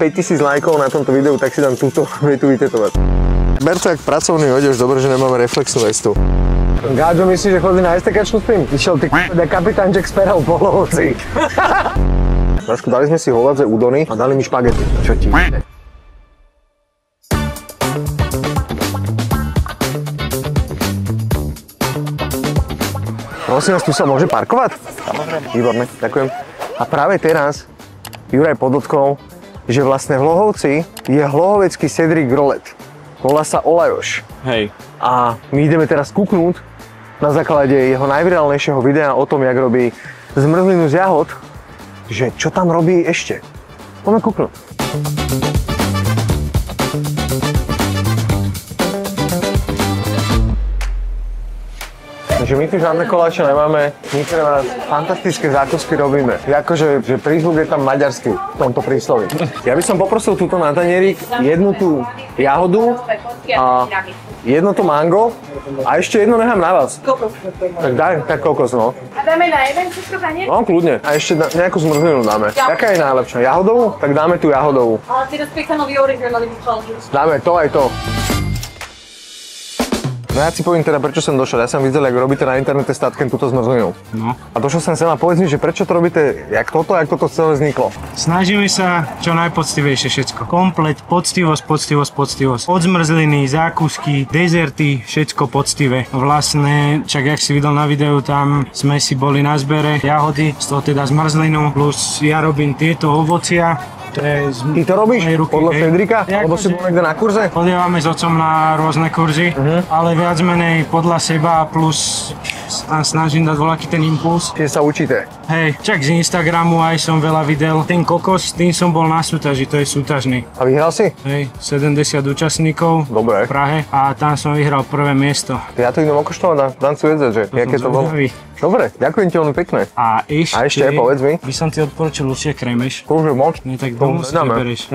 5000 lajkov na tomto videu, tak si dám túto vetu vytetovať. Ber to jak pracovný odež, dobre, že nemáme reflexnú vestu. Gáďo, myslíš, že chodí na STK-čku s tým? Išiel ty kapitán Jack Sparrow po Hlovci. Trošku dali sme si hovädzie údony a dali mi špagety. Čo ti ide? Prosím vás, tu sa môže parkovať? Samozrejme. Výborné, ďakujem. A práve teraz Juraj podotkol, že vlastne v Hlohovci je hlohovecký Cedric Grolet. Volá sa Olajoš. Hej. A my ideme teraz kúknúť na základe jeho najvirálnejšieho videa o tom, jak robí zmrzlinu z jahod, že čo tam robí ešte. Poďme kúknúť. Takže my tu žiadne koláče nemáme, my pre vás fantastické zákusky robíme. Akože, že prízvuk je tam maďarský v tomto prísloví. Ja by som poprosil túto na tanierik, jednu tú jahodu a jedno to mango a ešte jedno nechám na vás. Tak daj, tak kokos, no. A dáme na jeden cukrokanie? No, kľudne. A ešte nejakú zmrzlinu dáme. Jaká je najlepšia? Jahodovú? Tak dáme tú jahodovú. Ale ty rozpíkanový originál vyčal. Dáme to aj to. No ja si poviem teda, prečo som došiel. Ja som videl, jak robíte na internete statken túto zmrzlinu. No. A došiel som sem a povedz mi, že prečo to robíte, jak toto celé vzniklo. Snažíme sa čo najpoctivejšie všetko. Komplet, poctivosť. Od zmrzliny, zákusky, dezerty, všetko poctivé. Vlastne, čak jak si videl na videu, tam sme si boli na zbere jahody, z toho teda zmrzlinu, plus ja robím tieto ovocia. Ty to robíš podľa Fedrika? Lebo si bol niekde na kurze? Chodievame s otcom na rôzne kurzy, ale viac menej podľa seba plus snažím dať voľaký ten impuls. Keď sa učíte? Hej, čak z Instagramu aj som veľa videl. Ten kokos, tým som bol na súťaži, to je súťažný. A vyhral si? Hej, 70 účastníkov Dobre. v Prahe a tam som vyhral prvé miesto. Ja to idem okoštovať a dám si vedieť, že jaké to bolo. Dobre, ďakujem ti veľmi pekne. A ešte povedz mi. by som ti odporučil určite kremeš. Kúže moc? Nie, tak domov si vybereš.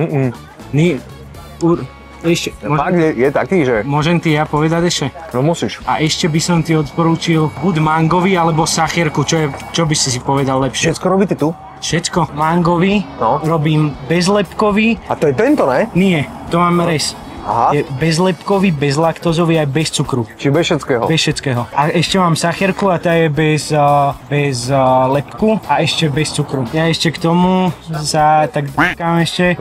Ešte, Fakt je taký, že? Môžem ti ja povedať ešte? No musíš. A ešte by som ti odporúčil buď mangový alebo sachierku, čo by si povedal lepšie? Všetko robíte tu? Všetko. Mangový, No. robím bezlepkový. A to je tento, ne? Nie, to mám res. Aha. Je bezlepkový, bezlaktózový aj bez cukru. Či bez všetkého? Bez všetkého. A ešte mám sachierku a tá je bez lepku a ešte bez cukru. Ja ešte k tomu tak ešte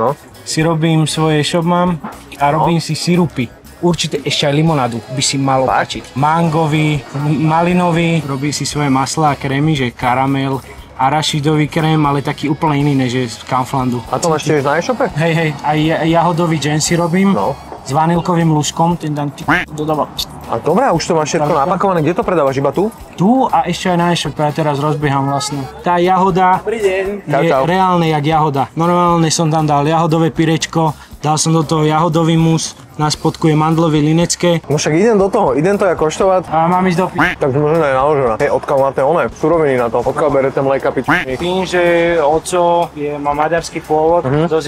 si robím svoje shop mám a robím si sirupy. Určite ešte aj limonádu by si malo páčiť. Mangový, malinový, robí si svoje maslá a krémy, že karamel, arašidový krém, ale taký úplne iný než z Kauflandu. A to máš tiež na e-shope? Hej, aj jahodový džem si robím. No. S vanilkovým lúžkom, ten dám dodávam. A dobré, už to máš všetko napakované. Kde to predávaš? Iba tu? Tu a ešte aj na e-shope, ja teraz rozbieham vlastne. Tá jahoda je reálne jak jahoda. Normálne som tam dal jahodové pyrečko, dal som do toho jahodový mus, na spodku je mandlové linecké. No však idem do toho, idem to ja koštovať. A mám ísť do Tak možno aj naložená. Hej, odkiaľ máte suroviny na to? Odkiaľ berete mlieka pičný? Tým, že oco má maďarský pôvod, dosť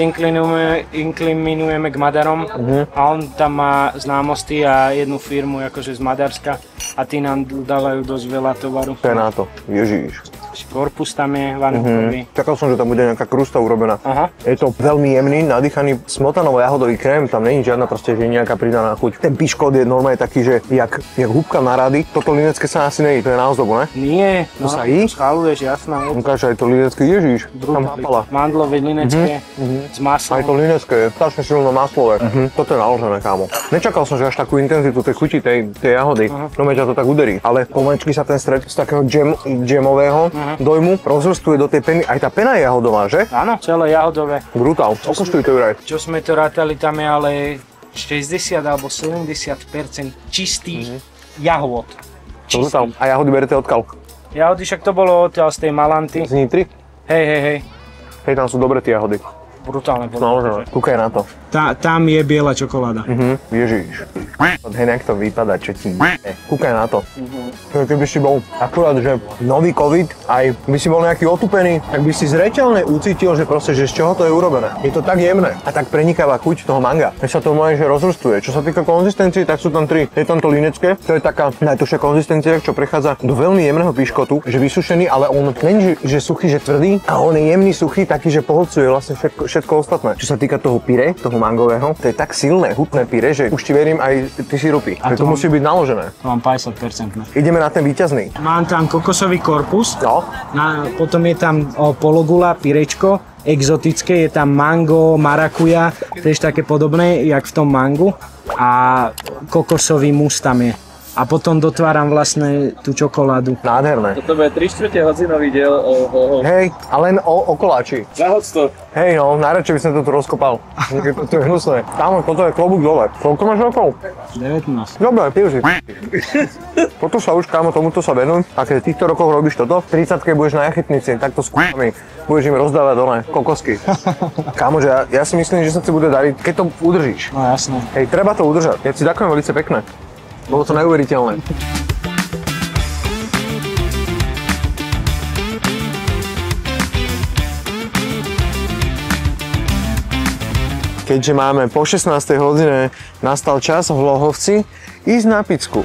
inklinujeme k Maďarom a on tam má známosti a jednu firmu akože z Maďarska a tí nám dávajú dosť veľa tovaru. To je na to, Ježiš. Korpus tam je vanilkový. Čakal som, že tam bude nejaká krusta urobená. Aha. Je to veľmi jemný, nadýchaný smotanovo-jahodový krém, tam není žiadna proste, že nejaká pridaná chuť. Ten piškot je normálne taký, že jak húbka na rady. Toto linecké sa asi nejí, to je na ozdobu, ne? Nie, To sa jí? scháluješ, jasná. Ukáž aj to linecké, Ježiš, tam hápala. Mandlové linecké s maslom. Aj to linecké je strašne silno maslové. Toto je naložené, kámo. Nečakal som, že až takú intenzitu tej chuti tej jahody. No ťa to tak uderí. Ale pomaličky sa ten stred z takého džemového dojmu rozvrstuje do tej peny. Aj tá pena je jahodová, že? Áno, celé jahodové. Brutál. Okoštuj to, Juraj. Čo sme to rátali, tam je ale 60 alebo 70% čistých jahôd. Brutál. A jahody berete odkiaľ? Jahody, však to bolo odtiaľ z tej Malanty. Z Nitry? Hej. Hej, tam sú dobré tie jahody. Brutálne bolo. Naložené. Kúkaj na to. Tam je biela čokoláda. Ježiš. Hej, jak to vypadá, čo ti kúkaj na to. Keby si bol akurát, že nový covid, aj by si bol nejaký otupený, tak by si zreteľne ucítil, že proste, že z čoho to je urobené. Je to tak jemné a tak prenikáva chuť toho manga. Keď sa to môže, že rozvrstuje. Čo sa týka konzistencie, tak sú tam tri. Je tam to linecké, to je taká najtužšia konzistencia, čo prechádza do veľmi jemného piškotu, že vysušený, ale on není, že suchý, že tvrdý, a on je jemný, suchý, taký, že pohlcuje vlastne všetko ostatné. Čo sa týka toho pyré, toho mangového, to je tak silné, hutné pyré, že už ti verím aj tie sirupy. A to musí byť naložené. To mám 50%. Ideme na ten víťazný. Mám tam kokosový korpus, No. potom je tam pologula, pyrečko, exotické, je tam mango, marakuja, tiež také podobné, jak v tom mangu. A kokosový mus tam je. A potom dotváram vlastne tú čokoládu. Nádherné. To bude 3/4 hodinový diel o... Hej, a len o koláči. Zahoď to. Hej no, najradšej by som to tu rozkopal. To je hnusné. Kámo, toto je klobúk dole. Koľko máš rokov? 19. Dobre, pil si. Toto sa už, kámo, tomuto sa venuj. A keď v týchto rokoch robíš toto, v 30-ke budeš na jachetnici, takto s k***ami. Budeš im rozdávať dole kokosky. Kámo, že ja si myslím, že sa ti bude dariť, keď to udržíš. No jasné. Hej, treba to udržať. Ja ti ďakujem veľmi pekné. Bolo to neuveriteľné. Keďže máme po 16. hodine, nastal čas v Hlohovci ísť na picku.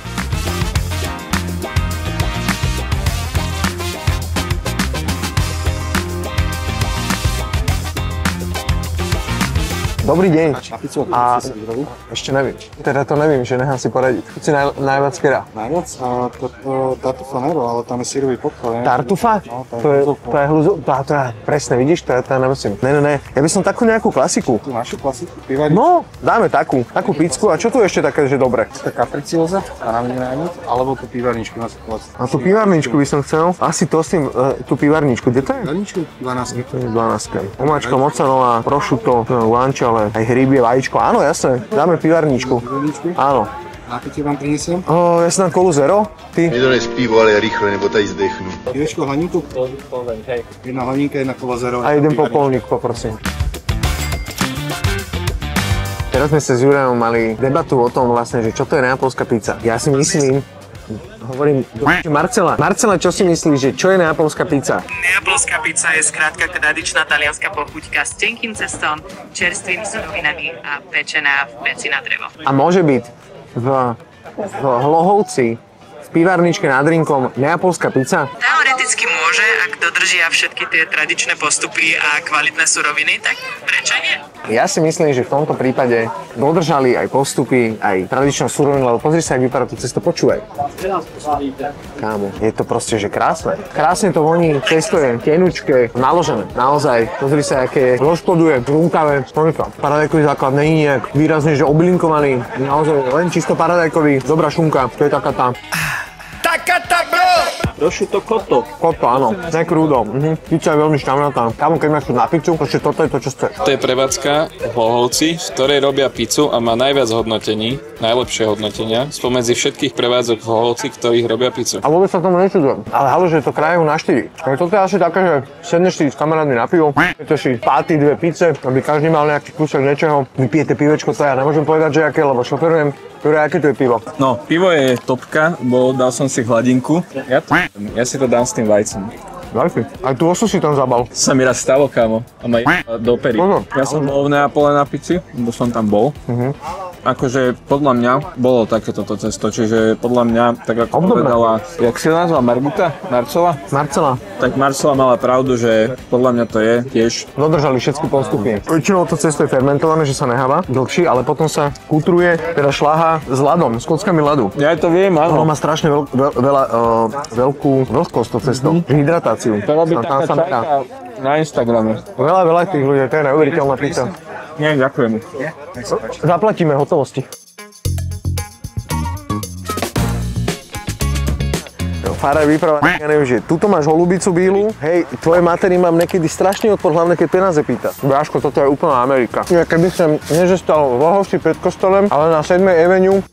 Dobrý deň. A ešte neviem. Teda to neviem, že nechám si poradiť. Chuť si najviac kera. Najviac? Tartufa nebo, ale tam je sírový podklad. Tartufa? No, to je hluzo. To je presne, vidíš, to ja nemyslím. Ne. Ja by som takú nejakú klasiku. Tu našu klasiku pivarí. No, dáme takú picku. A čo tu ešte také, že dobre? Taká fricioza, a na mne najviac, alebo tú pivarničku na klasiku. A tú pivarničku by som chcel. Asi to s tým, tú pivarničku. Kde to je? Pivarničku? 12. To je 12. Omáčka mozzarella, prosciutto, guancia, ale aj hrybie, vajíčko. Áno, jasné. Dáme pivarničku. Pivarničku? Áno. Na pitie vám prinesiem. Ja si dám kolu zero. Ty? Nedones pivo, ale rýchle, nebo tady zdechnú. Pivečko, hladinku? Jedna hladinka, jedna kola zero. A jeden popolník, poprosím. Teraz sme sa s Jurajom mali debatu o tom vlastne, že čo to je neapolská pizza. Ja si myslím, hovorím Marcela. Marcela, čo si myslíš, že čo je neapolská pizza? Neapolská pizza je skrátka tradičná talianská pochuťka s tenkým cestom, čerstvými surovinami a pečená v peci na drevo. A môže byť v Hlohovci, v pivárničke nad Rynkom, neapolská pizza? Teoreticky môže, ak dodržia všetky tie tradičné postupy a kvalitné suroviny, tak prečo nie? Ja si myslím, že v tomto prípade dodržali aj postupy, aj tradičnú surovinu, lebo pozri sa, jak vypadá to cesto, počúvaj. Kámo, je to proste, že krásne. Krásne to voní, cesto je tenučké, naložené. Naozaj, pozri sa, aké je, rozploduje, brúkavé. Paradajkový základ není nejak výrazne, že oblinkovaný. Naozaj len čisto paradajkový, dobrá šunka, to je taká tá. Prosciutto cotto. Koto, áno, ne krúdo. Pizza je veľmi šťavnatá. Kámo, keď máš tu na pizzu, proste toto je to, čo chceš. To je prevádzka v Hlohovci, v ktorej robia pizzu a má najviac hodnotení, najlepšie hodnotenia spomedzi všetkých prevádzok v Hlohovci, ktorých robia pizzu. A vôbec sa tomu nečudujem. Ale halo, že je to krajú na 4. Ale toto je asi také, že sedneš si s kamarátmi na pivo, jete si páty, 2 pizze, aby každý mal nejaký kúsok niečoho. Vypijete pivečko, to ja nemôžem povedať, že aké, lebo šoferujem. Juraj, aké to je pivo? No, pivo je topka, bo dal som si hladinku. Ja si to dám s tým vajcom. Daj si. Aj tu osu si tam zabal. Sa mi raz stalo, kámo, a ma do pery. Ja som bol v Neapole na pici, bo som tam bol. Akože podľa mňa bolo takéto cesto, čiže podľa mňa, tak ako povedala, jak si to nazvala, Marcela? Marcela. Tak Marcela mala pravdu, že podľa mňa to je tiež. Dodržali všetky postupy. Väčšinou to cesto je fermentované, že sa neháva dlhšie, ale potom sa kulturuje, teda šláha s ľadom, s kockami ľadu. Ja to viem, Ono áno. má strašne veľkú vlhkosť to cesto, hydratáciu. To robí Tam taká sa mká. čajka na Instagrame. Veľa tých ľudí, to je neuveriteľná pizza. Nie, ďakujem. Zaplatíme hotovosti. Faraj vypráva, že tuto máš holubicu bílu, hej, tvoje matery mám niekedy strašný odpor, hlavne keď peniaze pýta. Bráško, toto je úplná Amerika. Ja keby som nežestal v Hlohovci pred kostolem, ale na 7. Avenue,